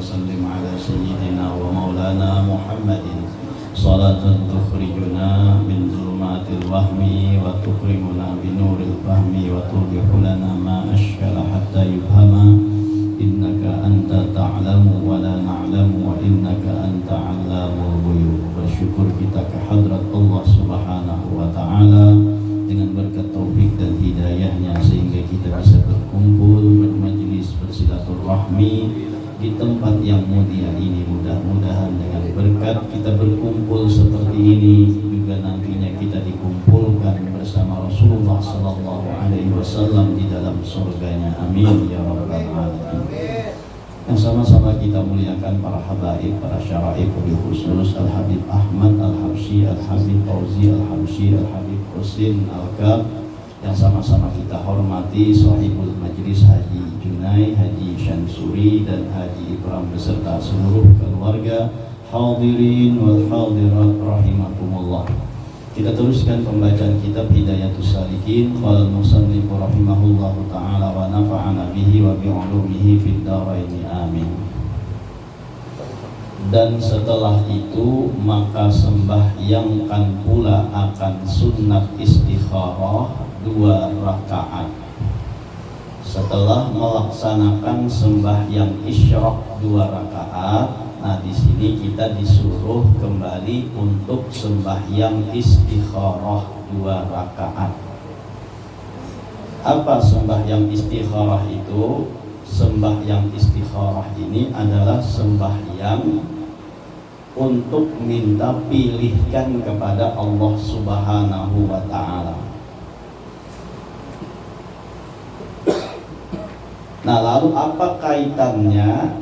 وسلم على سيدنا ومولانا محمد صلاة تخرجنا من ظلمات الوهم وتكرمنا بنور الفهم وتوضح لنا ما أشكل حتى يفهم إنك أنت تعلم ولا نعلم وإنك أنت علام الغيوب. Bersyukur kita kehadrat Allah Subhanahu wa Ta'ala dengan berkat taufik dan hidayahnya sehingga kita bisa berkumpul bermajlis bersilaturahmi di tempat yang mulia ini. Mudah-mudahan dengan berkat kita berkumpul seperti ini juga nantinya kita dikumpulkan bersama Rasulullah sallallahu alaihi wasallam di dalam surganya. Amin ya rabbal alamin. Yang sama-sama kita muliakan para habaib, para syaraif, wabil khusus Al-Habib Ahmad Al-Habsyi, Al-Habib Fauzi Al-Habsyi, Al-Habib Husin Al-Kab, yang sama-sama kita hormati sahibul majlis Haji Junai, Haji Syansuri dan Haji Ibrahim beserta seluruh keluarga, hadirin wal hadirat rahimakumullah. Kita teruskan pembacaan kitab Hidayatus Salikin. Qala al-musannif rahimahullahu ta'ala wa nafa'ana bihi wa bi'ulumihi fid dharain amin. Dan setelah itu maka sembahyangkan pula akan sunnat istikharah 2 rakaat. Setelah melaksanakan sembahyang isyraq 2 rakaat, nah di sini kita disuruh kembali untuk sembahyang istikharah 2 rakaat. Apa sembahyang istikharah itu? Sembahyang istikharah ini adalah sembahyang untuk minta pilihkan kepada Allah Subhanahu wa Ta'ala. Nah, lalu apa kaitannya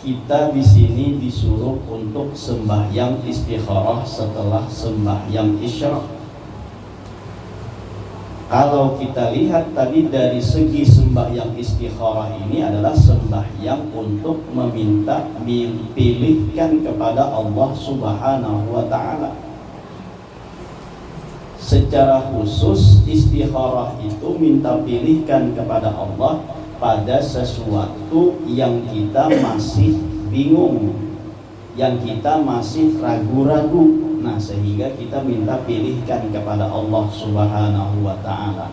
kita di sini disuruh untuk sembahyang istikharah setelah sembahyang isyraq? Kalau kita lihat tadi dari segi sembahyang istikharah ini adalah sembahyang untuk meminta dipilihkan kepada Allah Subhanahu wa Ta'ala. Secara khusus istikharah itu minta pilihkan kepada Allah pada sesuatu yang kita masih bingung, yang kita masih ragu-ragu. Nah, sehingga kita minta pilihkan kepada Allah Subhanahu wa Ta'ala.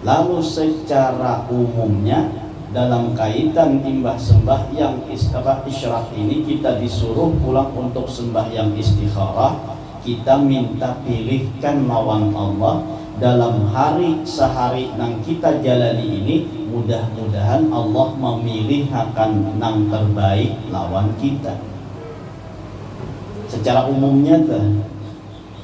Lalu secara umumnya dalam kaitan imbah sembahyang isyraq ini kita disuruh pulang untuk sembahyang istikharah. Kita minta pilihkan lawan Allah dalam hari sehari nang kita jalani ini. Mudah-mudahan Allah memilih akan nang terbaik lawan kita. Secara umumnya tuh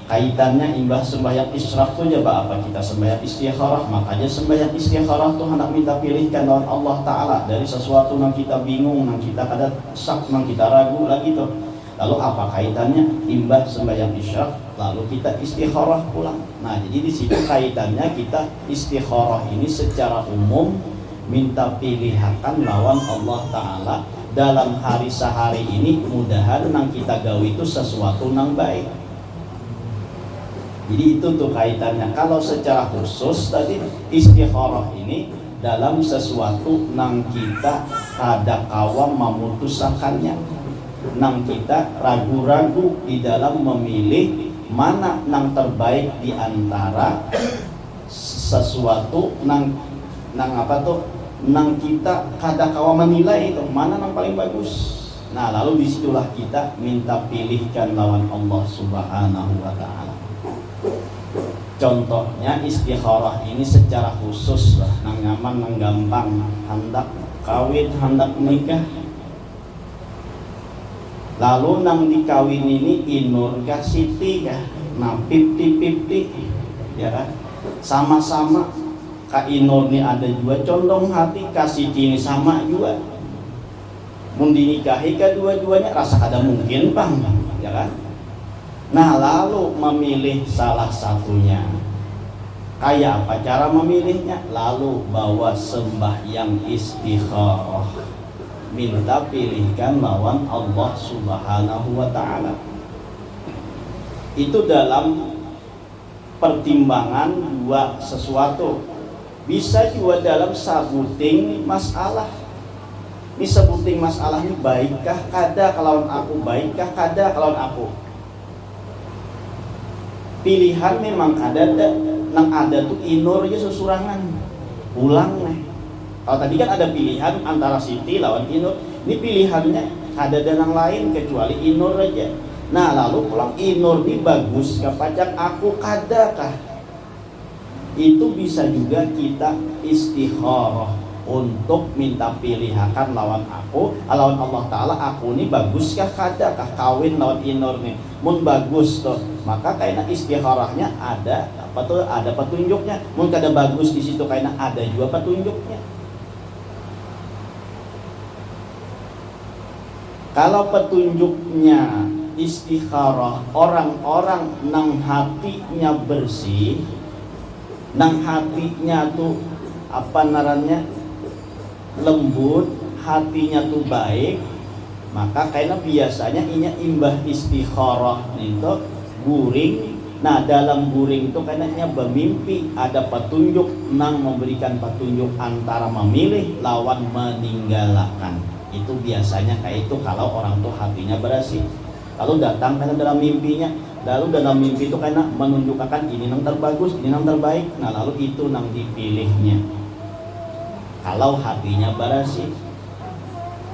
kaitannya imbah sembahyang isyraq tuh coba apa kita sembahyang istikharah, makanya sembahyang istikharah tuh hendak minta pilihkan lawan Allah Ta'ala dari sesuatu yang kita bingung, yang kita kada sak, yang kita ragu lagi tuh. Lalu apa kaitannya imbah sembahyang isyraq lalu kita istikharah pulang? Nah, jadi di situ kaitannya kita istikharah ini secara umum minta pilihan lawan Allah Ta'ala dalam hari sehari ini, mudahan nang kita gawe itu sesuatu nang baik. Jadi itu tuh kaitannya. Kalau secara khusus tadi istikharah ini dalam sesuatu nang kita kada kawam memutusakannya, nang kita ragu-ragu di dalam memilih mana nang terbaik di antara sesuatu nang apa tuh nang kita kada kawa menilai itu mana yang paling bagus. Nah, lalu disitulah kita minta pilihkan lawan Allah Subhanahu wa Ta'ala. Contohnya istikharah ini secara khusus lah, nang nyaman, nang gampang, hendak kawin, hendak nikah. Lalu nang dikawin ini inur kah siti kah, nah pipti ya kan, sama-sama. Kak Inur ini ada juga condong hati, kasih ini sama juga. Mun dinikahi kedua-duanya rasa kada mungkin bang, ya kan? Nah, lalu memilih salah satunya. Kayak apa cara memilihnya? Lalu bawa sembahyang istikharah, minta pilihkan lawan Allah Subhanahu wa Ta'ala. Itu dalam pertimbangan 2 sesuatu. bisa juga dalam sabuting masalah. Ini sabuting masalah ini baikkah kada kalawan aku, baikkah kada kalawan aku. Pilihan memang ada, nang ada tuh inur aja susurangan ulang nih. Kalau tadi kan ada pilihan antara Siti lawan inur, ini pilihannya ada dan yang lain kecuali inur aja. Nah lalu pulang inur ini bagus kapacak aku kada kah? Itu bisa juga kita istikharah untuk minta pilihakan lawan aku, lawan Allah Ta'ala, aku ini bagus kah kada kah kawin lawan inur nih. Mun bagus tuh, maka kayaknya istikharahnya ada apa tuh, ada petunjuknya. Mun kada bagus di situ kayaknya ada juga petunjuknya. Kalau petunjuknya istikharah orang-orang nang hatinya bersih, nang hatinya tuh apa narannya lembut, hatinya tuh baik, maka kayaknya biasanya inya imbah istikharah itu guring. Nah dalam guring itu kayaknya bermimpi ada petunjuk nang memberikan petunjuk antara memilih lawan meninggalkan. Itu biasanya kayak itu kalau orang tuh hatinya bersih. Lalu datang karena dalam mimpinya, lalu dalam mimpi itu karena menunjukkan ini nang terbagus, ini nang terbaik. Nah lalu itu nang dipilihnya kalau hatinya bersih.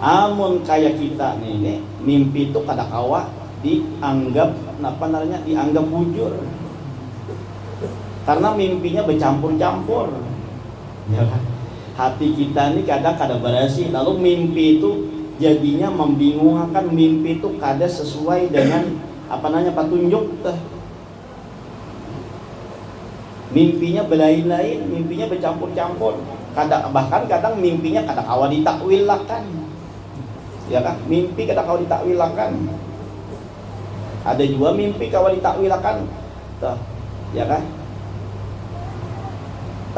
Amun kayak kita nih, mimpi itu kada kawa dianggap apa namanya, dianggap bujur karena mimpinya bercampur-campur, ya kan? Hati kita ini kadang kada bersih, lalu mimpi itu jadinya membingungkan, mimpi itu kada sesuai dengan apa namanya petunjuk tuh. Mimpinya berlain-lain, mimpinya bercampur-campur, bahkan kadang mimpinya kada kawa ditakwilakan, ya kan? Mimpi kada kawa ditakwilakan. Ada juga mimpi kawa ditakwilakan tuh, ya kan?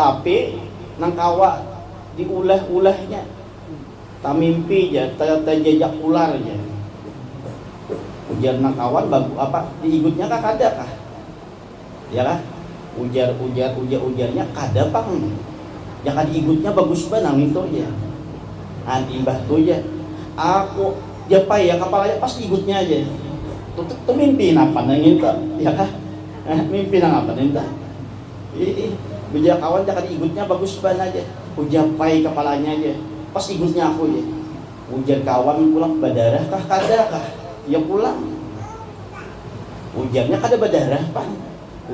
Tapi nang kawa diulah-ulahnya, tak mimpi aja, tak jejak ular aja. Ujar nang kawan bagus apa diigutnya kah kada kah? Ya kan? Ujarnya kada pang. Ya kan diigutnya bagus banget nang itu aja. Nanti mbah tuh aja. Aku japai ya kapal aja pas igutnya aja. Tuh mimpi apa nang itu? Ya kah? Mimpi nang apa nang itu? Bija kawan jangan igutnya bagus banget aja. Ujapai kepalanya aja. Pas igutnya aku aja. Ujar kawan pulang berdarah kah kada kah? Ya pulang. Ujarnya kada berdarah pan.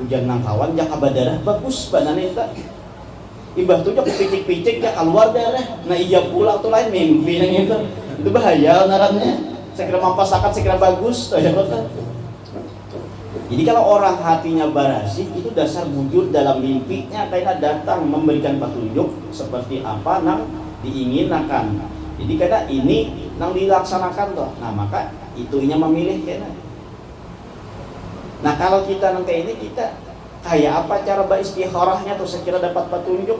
Ujar nang kawan jaka berdarah bagus banget itu. Ibah tuh jaka picik-picik ya keluar darah. Nah iya pulang tuh lain mimpi nang itu. Itu bahaya narannya. Sekira mampasakan sekira bagus. Ya betul. Jadi kalau orang hatinya bersih itu dasar bujur dalam mimpinya kayak datang memberikan petunjuk seperti apa nang diinginkan. Jadi kayak ini nang dilaksanakan tuh. Nah maka itunya memilih kayaknya. Nah kalau kita nang kayak ini kita kayak apa cara beristikharahnya tuh sekira dapat petunjuk.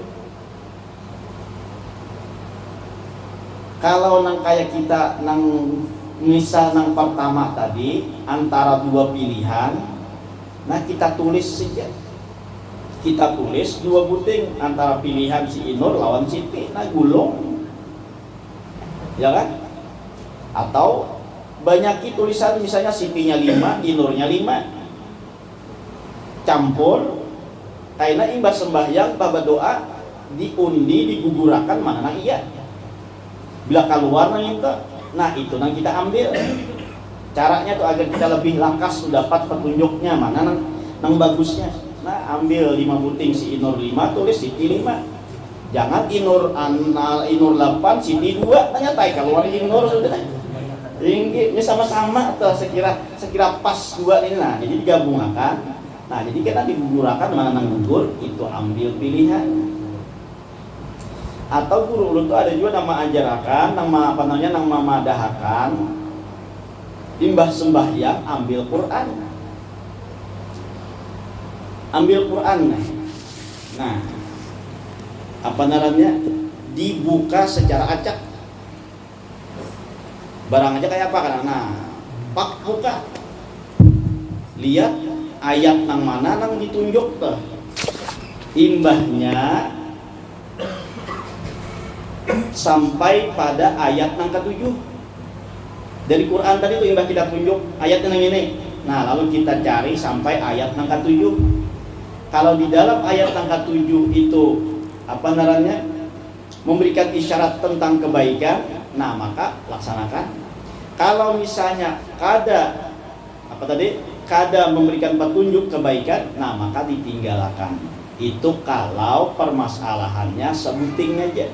Kalau nang kayak kita nang misal nang pertama tadi antara dua pilihan. Nah kita tulis saja, kita tulis dua buting antara pilihan si Inur lawan Siti, nah gulung, ya kan? Atau banyaki tulisan misalnya Sitinya 5, Inurnya 5, campur, karena imbah sembahyang, baba doa, diundi, digugurakan mana nang iya, bila keluar nang itu, nah itu nang kita ambil. Caranya tuh agar kita lebih lakas dapat petunjuknya mana nang bagusnya. Nah ambil 5 buting si Inur 5, tulis Siti 5. Jangan Inur 8, Siti 2. Tanya tay keluar Inur sudah. Ini sama-sama atau sekira pas 2 ini. Nah jadi digabungkan. Nah jadi kita digugurakan mana nang gugur itu ambil pilihan. Atau guru itu ada juga nama ajarakan, nama apa namanya, nama madahakan. Imbah sembahyang ambil Quran. Ambil Quran. Nah, apa namanya? Dibuka secara acak. Barang aja kayak apa kan? Nah, pak buka. Lihat ayat nang mana nang ditunjuk tuh. Imbahnya sampai pada ayat yang ke-7 dari Quran tadi tuh imbah kita tunjuk ayatnya yang ini. Nah lalu kita cari sampai ayat yang ke-7. Kalau di dalam ayat yang ke-7 itu apa namanya memberikan isyarat tentang kebaikan, nah maka laksanakan. Kalau misalnya kada apa tadi kada memberikan petunjuk kebaikan, nah maka ditinggalkan. Itu kalau permasalahannya sebuting aja.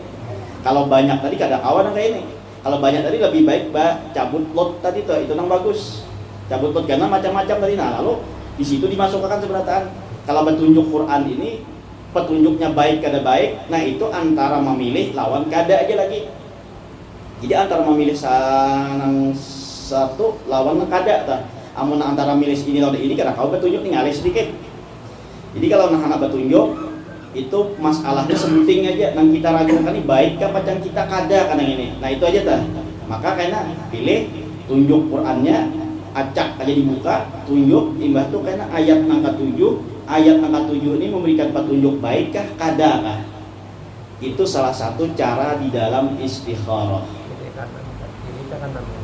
Kalau banyak tadi kada kawan kayak ini. Kalau banyak tadi lebih baik cabut lot tadi tuh, itu yang bagus. Cabut lot karena macam-macam tadi. Nah lalu di situ dimasukkan seberataan. Kalau petunjuk Quran ini petunjuknya baik kada baik, nah itu antara memilih lawan kada aja lagi. Jadi antara memilih satu lawan kada ta. Amun antara milih ini lawan ini kada kau petunjuk nih ngalih sedikit. Jadi kalau nak petunjuk itu masalahnya sebuting aja, nang kita ragukan ini baik kah macam kita kada kan yang ini. Nah itu aja ta. Maka karena pilih tunjuk Qurannya, acak aja dibuka, tunjuk imbah tuh karena ayat angka 7. Ayat angka 7 ini memberikan petunjuk baik kah kada kah. Itu salah satu cara di dalam istikharah.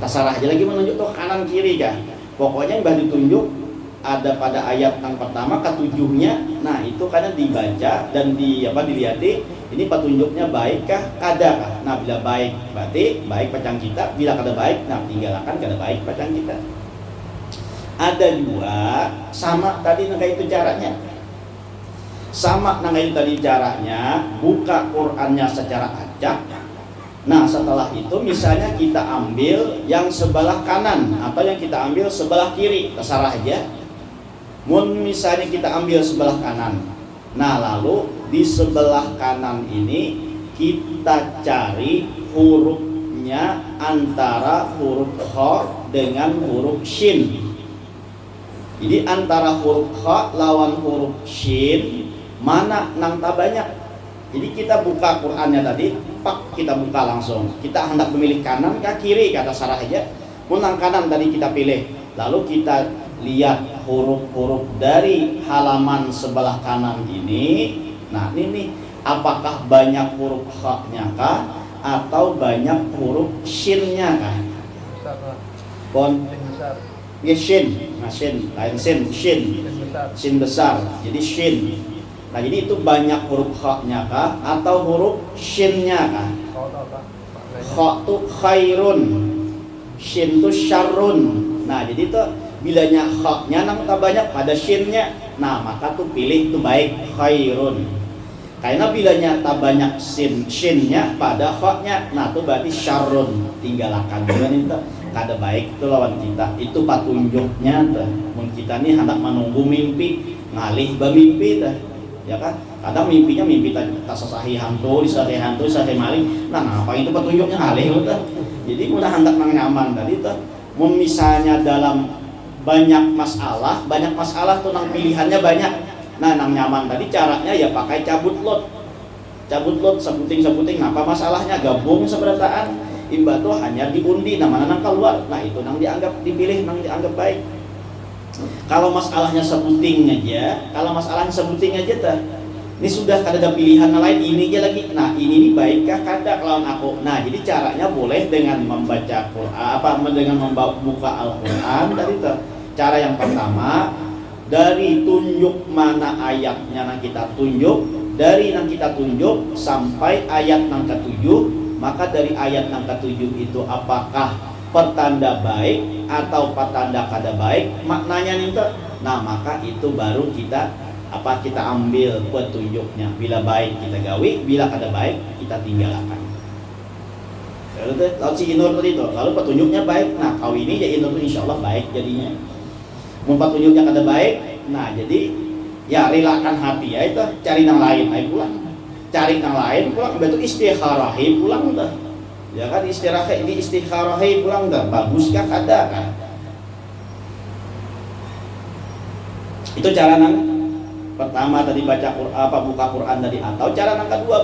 Terserah aja lagi menunjuk tuh kanan kiri kah. Pokoknya imbah ditunjuk ada pada ayat yang pertama ke-7-nya. Nah itu karena dibaca dan dilihati ini petunjuknya baik kah kada kah. Nah bila baik berarti baik pacang kita, bila kada baik nah tinggalkan kada baik pacang kita. Ada dua sama tadi nang itu caranya. Sama nang itu tadi caranya buka Qur'annya secara acak. Nah setelah itu misalnya kita ambil yang sebelah kanan atau yang kita ambil sebelah kiri, terserah aja. Misalnya kita ambil sebelah kanan, nah lalu di sebelah kanan ini kita cari hurufnya antara huruf kha dengan huruf shin. Jadi antara huruf kha lawan huruf shin mana nang tak banyak. Jadi kita buka Qur'annya tadi, pak kita buka langsung. Kita hendak memilih kanan ke kiri kata sarah aja. Menang kanan tadi kita pilih, lalu kita lihat huruf-huruf dari halaman sebelah kanan ini. Nah ini nih, apakah banyak huruf kha-nya kah atau banyak huruf shin-nya kah? Ya shin, nah shin, lain shin besar, jadi shin. Nah jadi itu banyak huruf kha-nya kah atau huruf shin-nya kah? Kha itu khairun, shin itu syarrun. Nah jadi itu bilanya kha-nya nang tak banyak pada shin-nya, nah maka tuh pilih itu baik khairun. Karena bilanya tak banyak shin-nya pada kha-nya, nah tuh berarti syarrun, tinggalkan dengan itu kada baik tuh lawan kita. Itu petunjuknya tuh. Mun kita nih hendak menunggu mimpi, ngalih bermimpi tuh. Ya kan? Kadang mimpinya mimpi tak sesahi hantu, disahi maling. Nah, apa itu petunjuknya ngalih tuh. Jadi mudah hendak nang nyaman tadi tuh. Mun misalnya dalam banyak masalah tuh nang pilihannya banyak. Nah nang nyaman tadi caranya ya pakai cabut lot sebuting apa masalahnya gabung seberataan imbah tuh hanya diundi nama nang keluar. Nah itu nang dianggap dipilih nang dianggap baik. Kalau masalahnya sebuting aja tuh ini sudah kada ada pilihan lain ini aja lagi. Nah ini baikkah kada kalau aku. Nah jadi caranya boleh dengan membaca Quran dengan membuka Al-Quran tadi tuh. Cara yang pertama dari tunjuk mana ayatnya yang kita tunjuk, dari yang kita tunjuk sampai ayat yang ke-7, maka dari ayat yang ke-7 itu apakah pertanda baik atau pertanda kada baik maknanya nih tuh. Nah maka itu baru kita ambil petunjuknya. Bila baik kita gawi, bila kada baik kita tinggalkan. Lalu si Inur tadi itu, lalu petunjuknya baik. Nah kau ini ya Inur insya Allah baik jadinya. Mumpah tunjuknya kada baik, nah jadi ya relakan hati ya itu cari yang lain pulang. Cari yang lain pulang, betul istikharahi pulang dah. Ya kan istikharahi pulang dah. Baguskah kada kan? Itu cara nang pertama tadi baca buka Quran tadi, atau cara nang kedua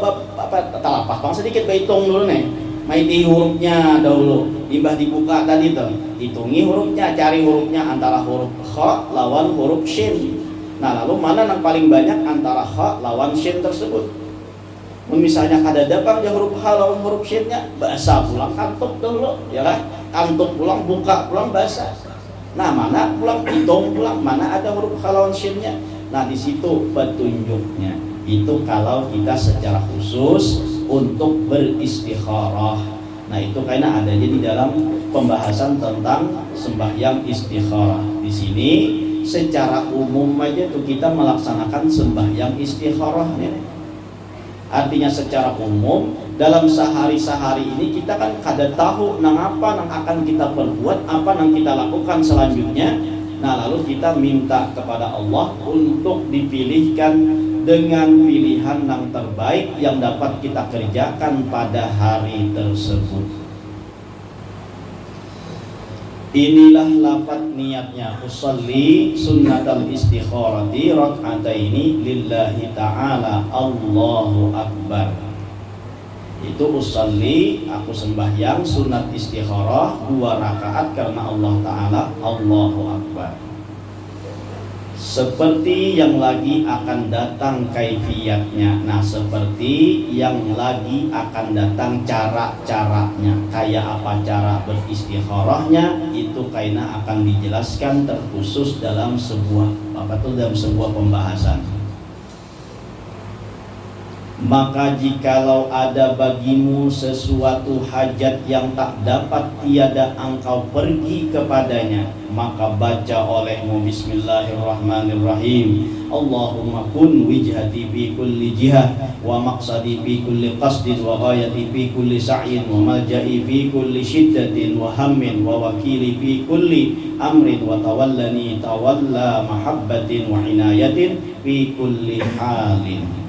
talapah bang sedikit hitung dulu nih. Maiti hurufnya dahulu, imbah dibuka tadi tuh, hitungi hurufnya, cari hurufnya antara huruf kha lawan huruf shin. Nah lalu mana yang paling banyak antara kha lawan shin tersebut. Misalnya kada dapat ya huruf H lawan huruf shinnya, bahasa pulang kantuk dulu, ya kan? Kantuk pulang, buka pulang bahasa. Nah, mana pulang hitung pulang, mana ada huruf H lawan shinnya. Nah, di situ petunjuknya. Itu kalau kita secara khusus untuk beristikharah. Nah, itu karena adanya di dalam pembahasan tentang sembahyang istikharah. Di sini secara umum aja tuh kita melaksanakan sembahyang istikharah nih. Artinya secara umum dalam sehari-sehari ini kita kan kada tahu nang apa nang akan kita perbuat, apa nang kita lakukan selanjutnya. Nah, lalu kita minta kepada Allah untuk dipilihkan dengan pilihan yang terbaik yang dapat kita kerjakan pada hari tersebut. Inilah lafaz niatnya, usolli sunnatal istikharati rak'ataini lillahi ta'ala Allahu Akbar. Itu usolli, aku sembahyang sunat istikharah 2 rakaat karena Allah Ta'ala, Allahu Akbar. Seperti yang lagi akan datang kaifiyatnya. Nah, seperti yang lagi akan datang cara-caranya. Kayak apa cara beristikharahnya, itu kaina akan dijelaskan terkhusus dalam dalam sebuah pembahasan. Maka jikalau ada bagimu sesuatu hajat yang tak dapat tiada engkau pergi kepadanya, maka baca olehmu Bismillahirrahmanirrahim. Allahumma kun wijhati fi kulli jihah, wa maqsadi fi kulli qasdin, wa ghayati fi kulli sa'yin, wa malja'i fi kulli shiddatin wa hammin, wa wakili fi kulli amrin, wa tawallani tawalla mahabbatin wa inayatin fi kulli halin.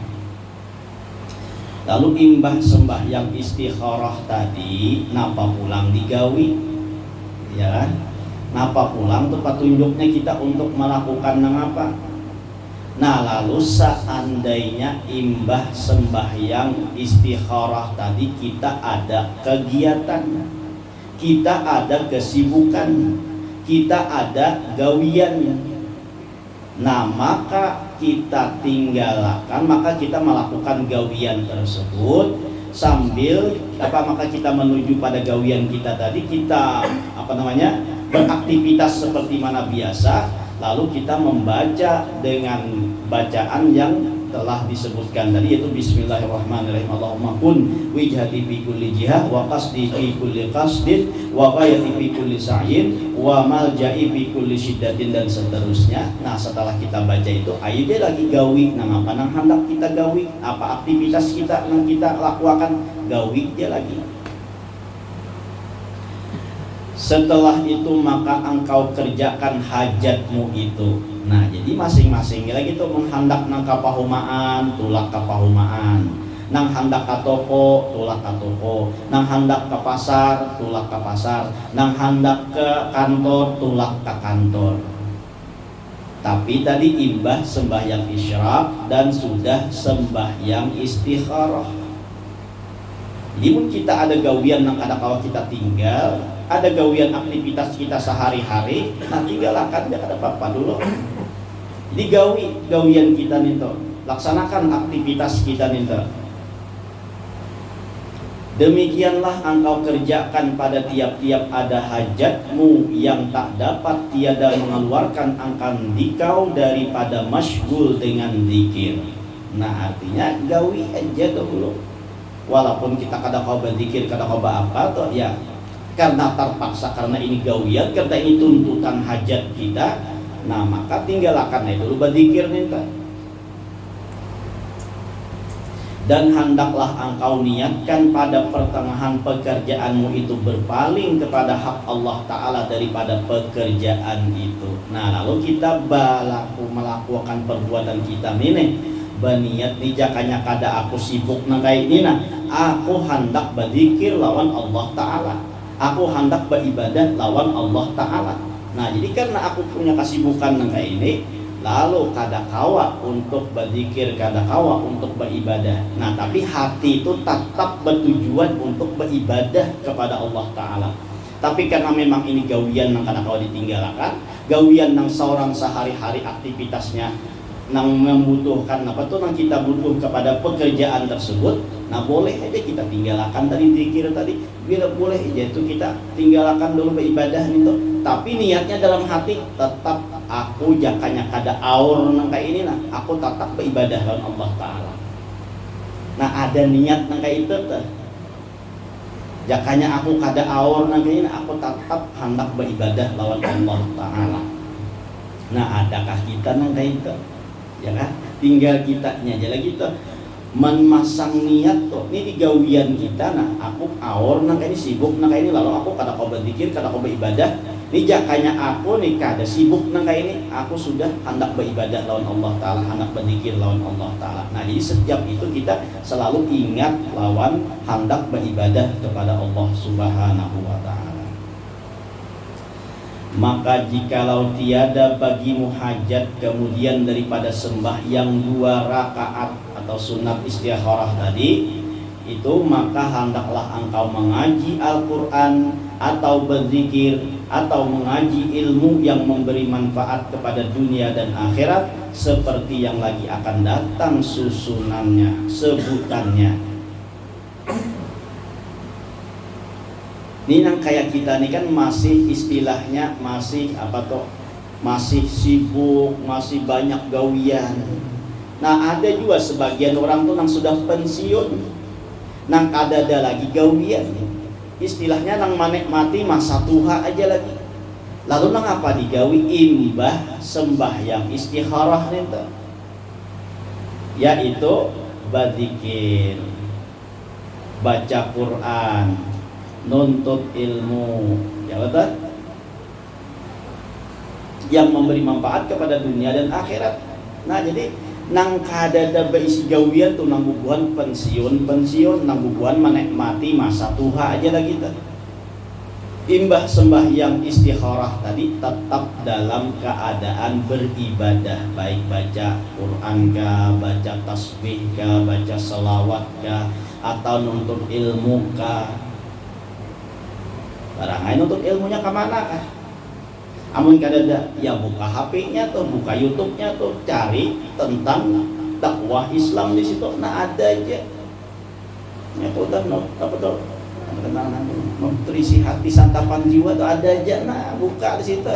Lalu imbah sembahyang istikharah tadi napa pulang digawi, ya kan? Napa pulang tuh petunjuknya kita untuk melakukan apa? Nah, lalu seandainya imbah sembahyang istikharah tadi kita ada kegiatan, kita ada kesibukan, kita ada gawian. Nah, maka kita tinggalkan, maka kita melakukan gawian tersebut sambil maka kita menuju pada gawian kita tadi, kita beraktivitas seperti mana biasa, lalu kita membaca dengan bacaan yang telah disebutkan tadi, yaitu Bismillahirrahmanirrahim. Allahumma kun wijhati fi kulli jihah, wa qasdi fi kulli qasdin, wa ghayati fi kulli sa'yin, wa malja'i fi kulli syiddatin, dan seterusnya. Nah, setelah kita baca itu, ayo dia lagi gawi. Nah, apa nang hendak kita gawi? Apa aktivitas kita nang kita lakukan? Gawi dia lagi. Setelah itu maka engkau kerjakan hajatmu itu. Nah, jadi masing-masing lagi tuh menghendak nang kapahumaan, tulak kapahumaan. Nang hendak ka toko, tulak ka toko. Nang hendak ke pasar, tulak ke pasar. Nang hendak ke kantor, tulak ke kantor. Tapi tadi imbah sembahyang isyraq dan sudah sembahyang istikharah. Jadi pun kita ada gawian nang kada kawa kita tinggal, ada gawian aktivitas kita sehari-hari, nah tinggalkan dia kada apa-apa dulu. Jadi gawian kita nih toh, laksanakan aktivitas kita nih toh. Demikianlah engkau kerjakan pada tiap-tiap ada hajatmu yang tak dapat tiada mengeluarkan akan dikau daripada masyghul dengan zikir. Nah, artinya gawi aja dulu. Walaupun kita kada kau berzikir, kada kau apa toh ya, karena terpaksa, karena ini gawian, karena ini tuntutan hajat kita. Nah, maka tinggalkan itu berzikir minta. Dan hendaklah engkau niatkan pada pertengahan pekerjaanmu itu berpaling kepada hak Allah Ta'ala daripada pekerjaan itu. Nah, lalu kita melakukan perbuatan kita ini, berniat nih jakanya kada aku sibuk nang kayak ini, nah aku hendak berzikir lawan Allah Ta'ala, aku hendak beribadah lawan Allah Ta'ala. Nah, jadi karena aku punya kesibukan nang kayak ini, lalu kada kawa untuk berzikir, kada kawa untuk beribadah. Nah, tapi hati itu tetap bertujuan untuk beribadah kepada Allah Ta'ala. Tapi karena memang ini gawian nang kada kawa ditinggalkan, gawian nang seorang sehari-hari aktivitasnya nang membutuhkan apa tuh nang kita butuh kepada pekerjaan tersebut, Nah boleh aja kita tinggalkan tadi zikir tadi, bila boleh aja itu kita tinggalkan dulu beribadah itu. Tapi niatnya dalam hati tetap aku jakanya kada aur nang kayak ini nah, aku tetap beribadah lawan Allah Taala. Nah ada niat nang kayak itu tuh. Jakanya aku kada aur nang kayak ini, aku tetap hendak beribadah lawan Allah Taala. Nah adakah kita nang kayak itu? Ya kan? Tinggal kitanya aja lagi tuh memasang niat tuh ini di gawian kita. Nah aku aur nang kayak ini, sibuk nang kayak ini, lalu aku kada kau berzikir, kada kau beribadah. Ini jakanya aku nih kada sibuk nang kayak ini, aku sudah hendak beribadah lawan Allah Taala, hendak berzikir lawan Allah Taala. Nah jadi setiap itu kita selalu ingat lawan hendak beribadah kepada Allah Subhanahu wa Ta'ala. Maka jikalau tiada bagimu hajat kemudian daripada sembahyang 2 rakaat atau sunat istikharah tadi itu, maka hendaklah engkau mengaji Al-Quran atau berzikir atau mengaji ilmu yang memberi manfaat kepada dunia dan akhirat, seperti yang lagi akan datang susunannya, sebutannya. Ini yang kayak kita nih kan masih istilahnya masih apa toh, masih sibuk, masih banyak gawian. Nah ada juga sebagian orang tuh yang sudah pensiun, nang kada ada lagi gawian. Istilahnya nang menikmati masa tua aja lagi. Lalu nang apa digawi? Imbah sembahyang istikharah nih, yaitu berzikir, baca Quran, nuntut ilmu, ya betul, yang memberi manfaat kepada dunia dan akhirat. Nah jadi nang kadada beisi gawian tuh nang bubuhan pensiun, nang bubuhan menikmati masa tua aja lagi tuh. Imbah sembahyang istikharah tadi tetap dalam keadaan beribadah, baik baca Quran kah, baca tasbih kah, baca selawat kah, atau nuntut ilmu kah. Barangkali nuntut ilmunya kemana kah? Amun kadada ya buka HP-nya tuh, buka YouTube-nya tuh, cari tentang dakwah Islam di situ. Nah ada aja. Ya udah apa tuh? Nutrisi hati santapan jiwa tuh ada aja. Nah buka di situ.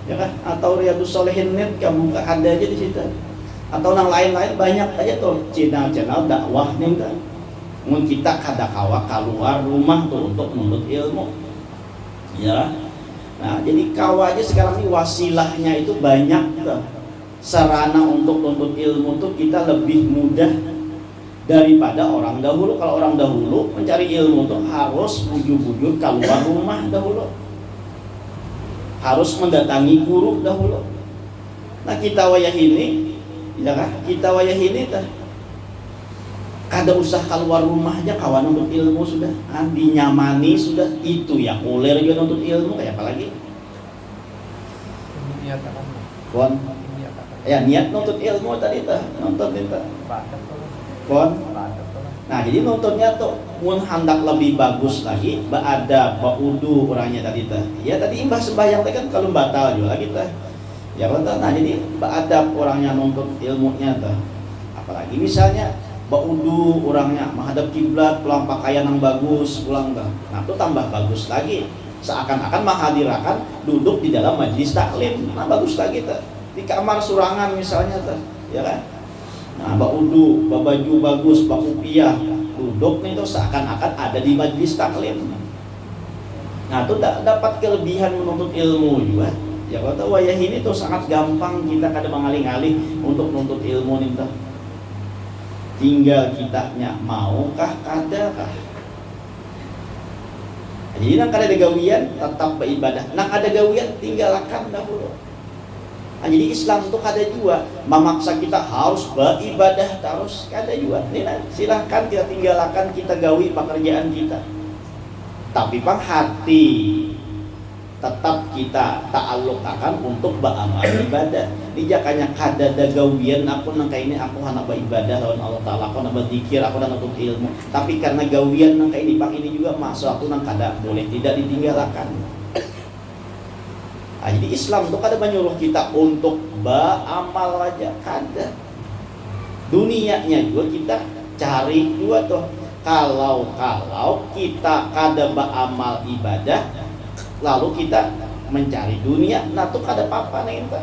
Ya kan? Atau Riyadhus Shalihin net kan buka, ada aja di situ. Atau yang lain-lain banyak aja tuh channel-channel dakwah nih kan. Mun kita kada kawa keluar rumah tuh untuk menuntut ilmu. Ya. Nah, jadi kawa aja sekarang ini wasilahnya itu banyak tuh. Sarana untuk menuntut ilmu tuh kita lebih mudah daripada orang dahulu. Kalau orang dahulu mencari ilmu tuh harus bujur-bujur keluar rumah dahulu, harus mendatangi guru dahulu. Nah kita wayah ini, ya kan? Kita wayah ini tuh kada usah keluar rumah aja kawan untuk ilmu sudah, dinyamani sudah, itu ya kuler juga untuk ilmu kayak apa lagi? Kon, ya niat nuntut ilmu tadi tuh, nonton itu. Kon. Nah jadi nuntutnya tuh mun hendak lebih bagus lagi, ada baudu orangnya tadi tuh. Ya tadi imbah sembahyang tadi kan kalau batal juga lagi tuh. Ya betul. Nah jadi ada orangnya nuntut ilmunya tuh. Apalagi misalnya baudu orangnya menghadap kiblat, pulang pakaian yang bagus, pulang tuh. Nah itu tambah bagus lagi. Seakan-akan menghadirakan duduk di dalam majelis taklim. Nah bagus lagi tuh. Di kamar surangan misalnya tuh, ya kan? Nah, baudu, baju bagus, bakupiah, duduk nih tuh seakan-akan ada di majelis taklim. Nah, itu dapat kelebihan menuntut ilmu juga. Ya kalau wayah ini tuh sangat gampang kita kada mengalih-alih untuk menuntut ilmu nih tuh. Tinggal kitanya maukah kadakah. Jadi nang kada ada gawian tetap beribadah. Nang ada gawian tinggalkan dahulu. Nah, jadi Islam itu kada juga memaksa kita harus beribadah terus, kada juga. Ini silahkan kita tinggalkan, kita gawi pekerjaan kita. Tapi pang hati tetap kita ta'alluqakan untuk beramal ibadah. Ini jakanya kada ada gawian aku nang kayak ini aku hendak beribadah lawan Allah Taala, aku hendak berzikir, aku hendak nuntut ilmu. Tapi karena gawian nang kayak ini pang ini juga masuk aku nang kada boleh tidak ditinggalkan. Nah, jadi Islam itu kada menyuruh kita untuk beramal aja, kada. Dunianya juga kita cari juga tuh. kalau kita kada beramal ibadah lalu kita mencari dunia, nah tuh kada apa-apa nih ente.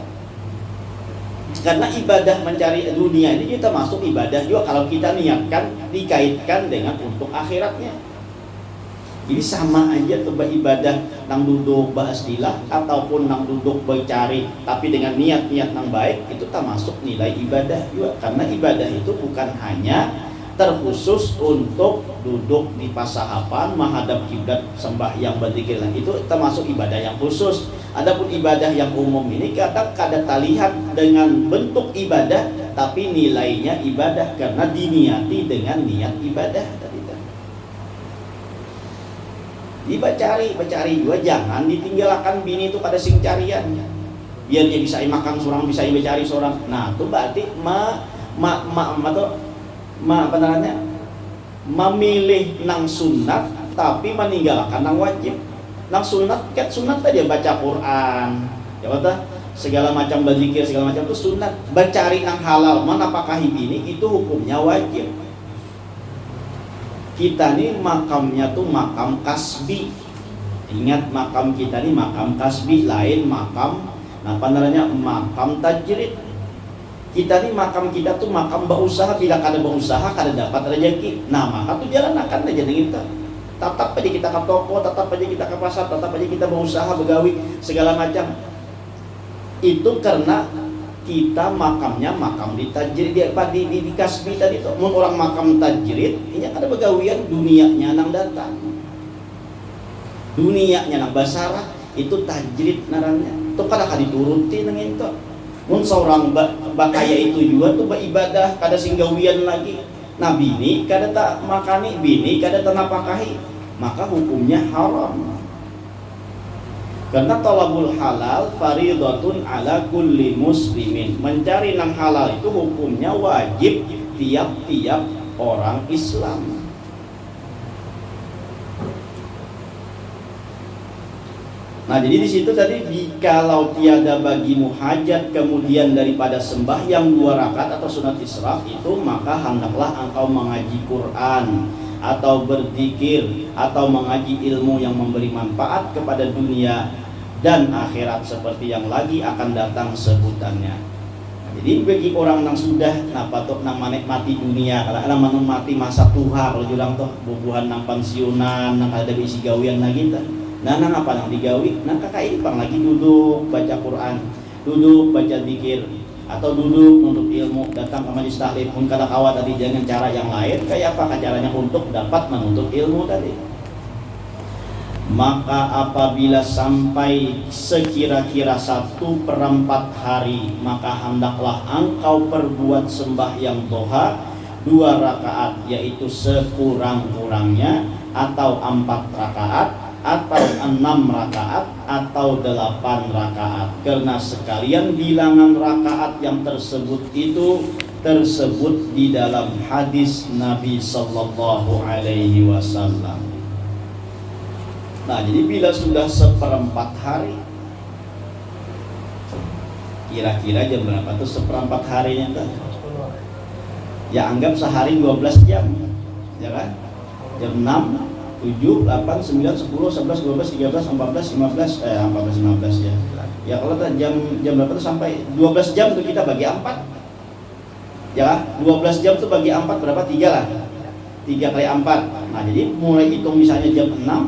Karena ibadah mencari dunia ini kita masuk ibadah juga kalau kita niatkan dikaitkan dengan untuk akhiratnya. Jadi sama aja tuh ibadah nang duduk bahastilah ataupun nang duduk mencari tapi dengan niat-niat nang baik itu termasuk nilai ibadah juga. Karena ibadah itu bukan hanya terkhusus untuk duduk di pasahapan menghadap kiblat sembahyang berzikir, itu termasuk ibadah yang khusus. Adapun ibadah yang umum ini kadang terlihat dengan bentuk ibadah tapi nilainya ibadah karena diniati dengan niat ibadah tadi. Jadi bacari juga, jangan ditinggalkan bini itu kada sing carian. Biar dia bisa makan seorang, bisa bacari seorang. Nah, itu berarti apa namanya? Memilih nang sunat tapi meninggalkan nang wajib. Nang sunat tadi baca Quran. Ya kata segala macam berzikir segala macam itu sunat. Bacari nang halal, manapakah bini itu hukumnya wajib. Kita nih makamnya tuh makam kasbi. Ingat makam kita nih makam kasbi, lain makam apa namanya makam tajrid. Kita nih makam kita tuh makam berusaha, bila kada berusaha kada dapat rezeki. Nah maka tuh jalan akan aja dengan kita. Tetap aja kita ke toko, tetap aja kita ke pasar, tetap aja kita berusaha begawi segala macam. Itu karena kita makamnya makam di tajrid di kasbi tadi tuh. Mun orang makam tajrid ini ada begawian dunianya nang datang, dunianya nang basarah itu tajrid narangnya tuh kada dituruti nang itu. Mun seorang bakaya itu juga tuh beribadah kada singgawian lagi. Nah bini kada tak makani, bini kada tak napakahi, maka hukumnya haram. Karena talabul halal faridatun ala kulli muslimin. Mencari nang halal itu hukumnya wajib tiap-tiap orang Islam. Nah jadi di situ tadi kalau tiada bagimu hajat kemudian daripada sembahyang 2 rakaat atau sunat israf itu, maka hendaklah engkau mengaji Quran atau berzikir atau mengaji ilmu yang memberi manfaat kepada dunia dan akhirat seperti yang lagi akan datang sebutannya. Jadi bagi orang yang sudah patok nang menikmati dunia, kalau ada menikmati masa tua, kalau julang toh bubuhan nang pensiunan, nang ada isi gawian lagi ta. Nah nang apa nang digawi? Nang kakak ini pang lagi duduk baca Quran, duduk baca zikir, atau duduk menuntut ilmu, datang ke majelis taklim. Pun kada kawat tadi jangan cara yang lain, kayak apa caranya untuk dapat menuntut ilmu tadi. Maka apabila sampai sekira-kira 1/4 hari, maka hendaklah engkau perbuat sembahyang duha 2 rakaat, yaitu sekurang-kurangnya, atau 4 rakaat, atau 6 rakaat, atau 8 rakaat. Karena sekalian bilangan rakaat yang tersebut itu tersebut di dalam hadis Nabi Sallallahu Alaihi Wasallam. Nah jadi bila sudah 1/4 hari, kira-kira jam berapa tuh 1/4 harinya tuh? Ya anggap sehari 12 jam, ya kan? Jam 6, 7, 8, 9, 10, 11, 12, 13, 14, 15, 15 ya. Ya kalau jam berapa tuh sampai 12 jam tuh kita bagi 4. Ya, 12 jam tuh bagi 4 berapa? 3 lah. 3 kali 4. Nah jadi mulai hitung misalnya jam 6,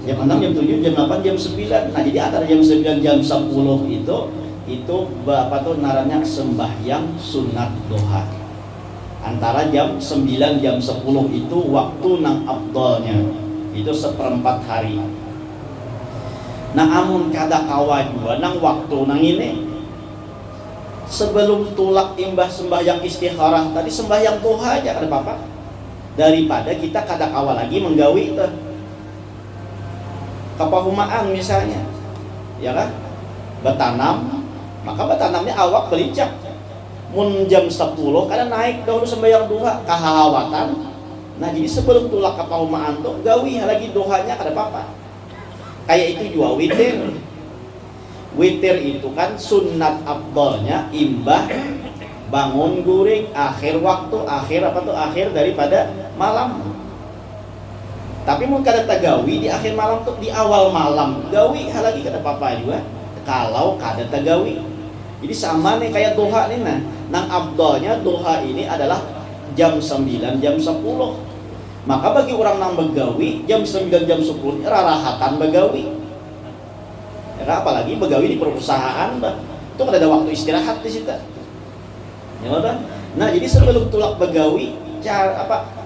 jam 6, jam 7, jam 8, jam 9. Nah jadi antara jam 9, jam 10 itu apa tuh naranya sembahyang sunat duha. Antara jam 9, jam 10 itu waktu nang afdalnya. Itu 1/4 hari. Nah amun kada kawa juga nang waktu nang ini sebelum tulak imbah sembahyang istikharah tadi sembahyang duha aja kada apa-apa. Daripada kita kada kawa lagi menggawi itu kepahumaan misalnya, ya kan? Bertanam, maka bertanamnya awak belicak. Mun jam 10 kadang naik dahulu sembahyang duha kahawatan. Nah jadi sebelum tulak kepahumaan tuh gawi lagi duhanya kada apa-apa. Kayak itu juga witir. Witir itu kan sunat afdalnya imbah bangun guring akhir waktu, akhir daripada malam. Tapi mun kada tagawi di akhir malam tuh di awal malam gawi lagi kada apa-apa juga kalau kada tagawi. Jadi sama nih kayak duha nih nang afdalnya duha ini adalah jam 9 jam 10. Maka bagi orang nang begawi jam 9 jam 10 rarahatan begawi. Ya, apalagi begawi di perusahaan itu kada ada waktu istirahat di situ. Ya kan? Nah, jadi sebelum tulak begawi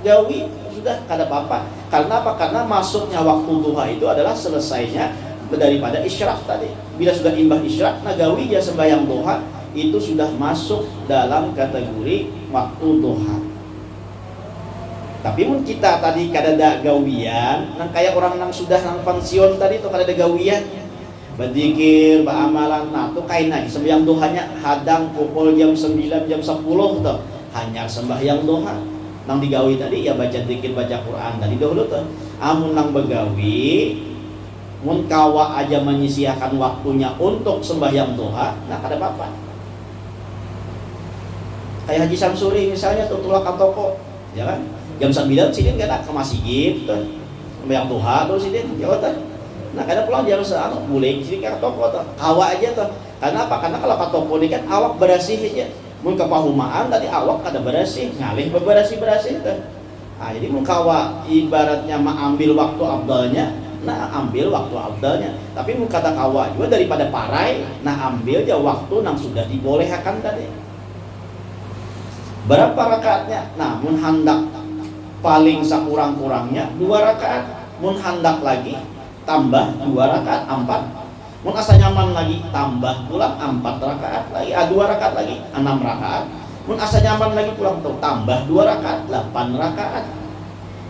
gawi sudah kada apa-apa. Karena apa? Karena masuknya waktu duha itu adalah selesainya daripada isyraq tadi. Bila sudah imbah isyraq, nah gawi dia sembahyang duha itu sudah masuk dalam kategori waktu duha. Tapi mun kita tadi kada ada gawian, nang kayak orang nang sudah nang pensiun tadi tuh kada ada gawian, berzikir, beramalan, nah tuh kain lagi sembahyang duhanya hadang pukul jam 9 jam 10 tuh hanya sembahyang duha. Nang digawi tadi ya baca zikir, baca Quran tadi dahulu tuh. Amun nang begawi mun kawa aja menyisiakan waktunya untuk sembahyang duha, nah kada apa-apa. Kayak Haji Samsuri misalnya tuh tulak ke toko, ya kan? Jam 9 sidin kada ke masjid tuh. Sembahyang duha tuh sidin, ya kan? Nah, kada pulang jam 1 boleh sidin ke toko tuh. Kawa aja tuh. Karena apa? Karena kalau ke toko ini kan awak bersih aja. Mun kepahumaan tadi awak kada bersih, ngalih bebersih-bersih tuh. Nah, jadi mun kawa ibaratnya ambil waktu abdalnya, nah ambil waktu abdalnya. Tapi mun kata kawa juga daripada parai, nah ambil aja waktu nang sudah dibolehkan tadi. Berapa rakaatnya? Nah, mun hendak paling sekurang-kurangnya 2 rakaat. Mun hendak lagi tambah 2 rakaat 4. Mun asa nyaman lagi tambah pulang 4 rakaat lagi, 2 rakaat lagi 6 rakaat. Mun asa nyaman lagi pulang tuh tambah 2 rakaat 8 rakaat.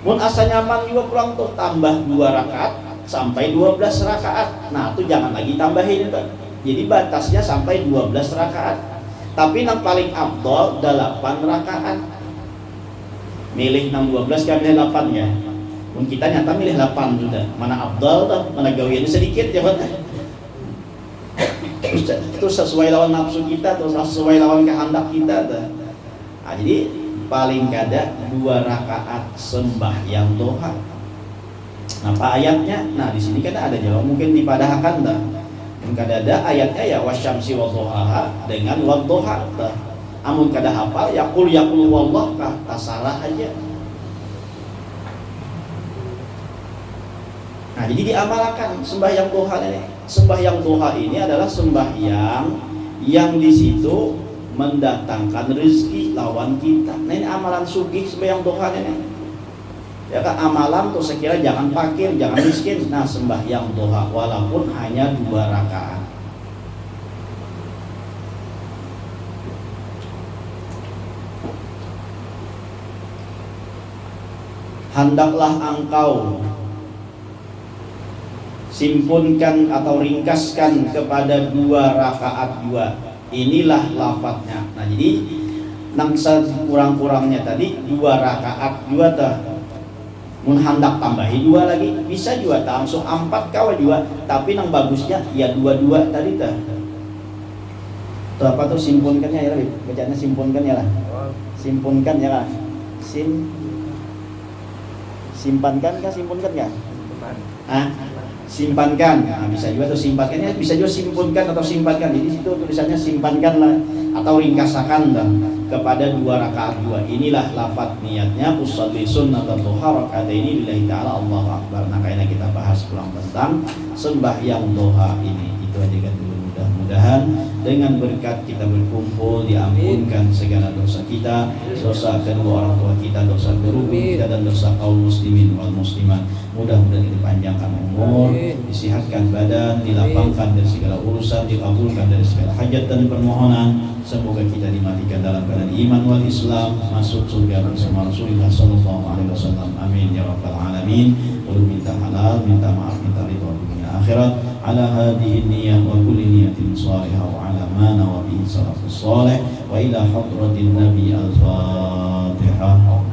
Mun asa nyaman juga pulang tuh tambah 2 rakaat sampai 12 rakaat. Nah, itu jangan lagi tambahin itu. Jadi batasnya sampai 12 rakaat. Tapi yang paling afdal 8 rakaat. Milih 12 kan milih 8 ya. Mun kita nyata milih 8 sudah. Mana afdal tuh, mana gawiannya sedikit ya, Pak. Itu sesuai lawan nafsu kita, terus sesuai lawan kehendak kita tuh. Nah, jadi paling kada 2 rakaat sembahyang duha. Nah, apa ayatnya? Nah, di sini kan ada jawab mungkin dipadahkan dah. Mungkin kada ada ayatnya ya wasyamsi wadduhaha dengan wadduha. Amun kada hafal ya qul wallah kah tasalah aja. Nah, jadi diamalkan sembahyang duha ini. Sembahyang duha ini adalah sembahyang yang di situ mendatangkan rezeki lawan kita. Nah, ini amalan sugih sembahyang duha ini. Ya kan amalan tuh sekira jangan fakir, jangan miskin. Nah, sembahyang duha walaupun hanya 2 rakaat. Hendaklah engkau simpunkan atau ringkaskan kepada 2 rakaat juga. Inilah lafadznya. Nah, jadi nang kurang-kurangnya tadi 2 rakaat juga tuh. Mun hendak tambahi 2 lagi bisa juga langsung 4 kawa juga. Tapi nang bagusnya ya 2 tadi tuh. Tuh apa tuh simpunkannya ya lah. Bacanya simpunkan ya lah. Simpunkan ya lah. Simpankan kah simpunkan kah? Simpankan. Nah, bisa juga tuh simpankannya, bisa juga simpunkan atau simpankan. Jadi situ tulisannya simpankan lah atau ringkasakan lah kepada 2 rakaat juga. Inilah lafaz niatnya usolli sunnatan duha rakaataini lillahi ta'ala Allahu akbar. Nah, kayaknya kita bahas pulang tentang sembahyang duha ini. Itu aja kan dulu. Mudah-mudahan dengan berkat kita berkumpul diampunkan segala dosa kita, dosa kedua orang tua kita, dosa guru kita dan dosa kaum muslimin wal muslimat. Mudah-mudahan dipanjangkan umur, disihatkan badan, dilapangkan dari segala urusan, dikabulkan dari segala hajat dan permohonan. Semoga kita dimatikan dalam keadaan iman wal Islam, masuk surga bersama Rasulullah sallallahu alaihi wasallam. Amin ya rabbal alamin. Ulun minta halal, minta maaf, minta ridha dunia akhirat. Ala hadhihi niyyah wa kulli niyatin salihah wa ala ma nawa bihi salafus salih wa ila hadratin nabi al-fatihah.